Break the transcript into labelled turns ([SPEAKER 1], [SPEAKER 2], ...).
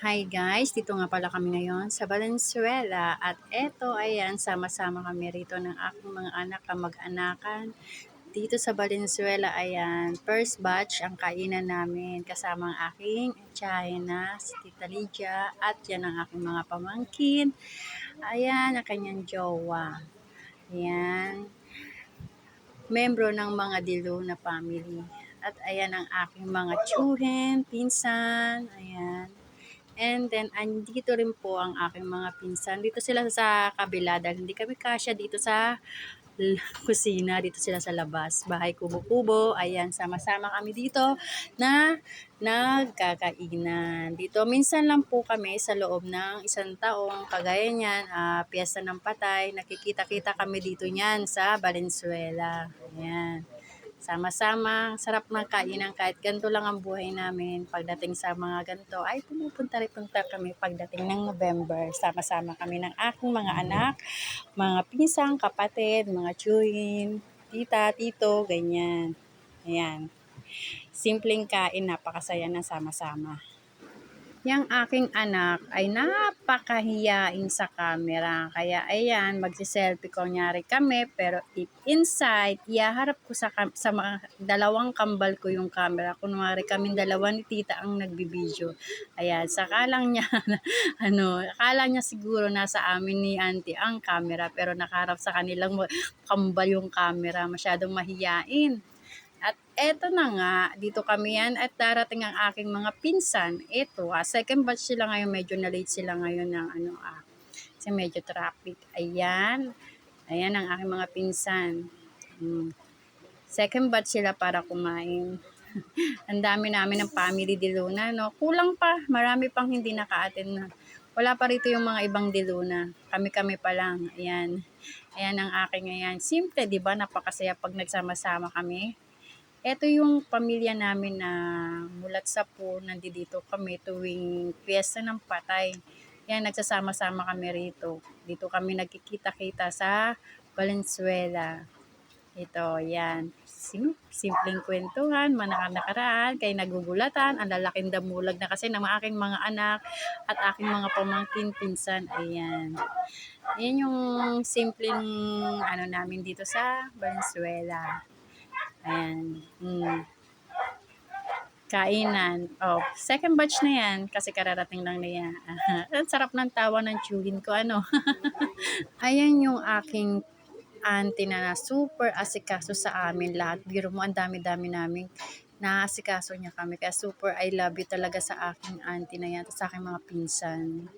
[SPEAKER 1] Hi guys, dito nga pala kami ngayon sa Valenzuela at eto ayan, sama-sama kami rito ng aking mga anak kamag-anakan. Dito sa Valenzuela ayan, first batch ang kainan namin kasama ang aking tiyahin na si Tita Lydia at yan ang aking mga pamangkin. Ayan, ang kanyang jowa. Ayan, membro ng mga Dilu na family. At ayan ang aking mga tsuhin, pinsan, ayan. And then, andito rin po ang aking mga pinsan. Dito sila sa kabila dahil hindi kami kasya dito sa kusina. Dito sila sa labas. Bahay kubo-kubo. Ayan, sama-sama kami dito na nagkakainan. Dito, minsan lang po kami sa loob ng isang taong. Kagaya niyan, piyesta ng patay. Nakikita-kita kami dito niyan sa Valenzuela. Ayan. Sama-sama, sarap ng kainan kahit ganito lang ang buhay namin. Pagdating sa mga ganito, ay punta kami pagdating ng November. Sama-sama kami ng aking mga anak, mga pisang, kapatid, mga tiyuhin, tita, tito, ganyan. Ayan. Simpleng kain, napakasaya na sama-sama. Yang aking anak ay napakahiyain sa camera. Kaya ayan, magsiselfie ko nyari kami. Pero deep inside, iyaharap ko sa mga dalawang kambal ko yung camera. Kunwari kaming dalawa ni tita ang nagbibideo. Ayan, saka lang niya, akala niya siguro nasa amin ni auntie ang camera. Pero nakaharap sa kanilang kambal yung camera. Masyadong mahiyain. At eto na nga, dito kami yan at darating ang aking mga pinsan. Eto, second batch sila ngayon, medyo na late sila ngayon ng kasi medyo traffic. Ayan, ayan ang aking mga pinsan. Second batch sila para kumain. Ang dami namin ng family Diluna, no? Kulang pa, marami pang hindi naka-attend na. Wala pa rito yung mga ibang Diluna. Kami-kami pa lang. Ayan. Ayan ang aking ayan. Simple, di ba? Napakasaya pag nagsama-sama kami. Ito yung pamilya namin na mulat sa po, nandito kami tuwing piyesta ng patay. Yan, nagsasama-sama kami rito. Dito kami nagkikita-kita sa Valenzuela. Ito, yan. Simpleng kwentuhan, manaka-nakaraan, kay nagugulatan, ang lalaking damulag na kasi ng aking mga anak at aking mga pamangkin pinsan. Ayan. Yan yung simpleng namin dito sa Valenzuela. Ayan. Kainan. Oh, second batch na yan kasi kararating lang na yan. Ang sarap ng tawa ng tiyuhin ko, Ayan yung aking auntie na super asikaso sa amin lahat. Biro mo, ang dami-dami namin naasikaso niya kami. Kaya super I love you talaga sa aking auntie na yan at sa aking mga pinsan.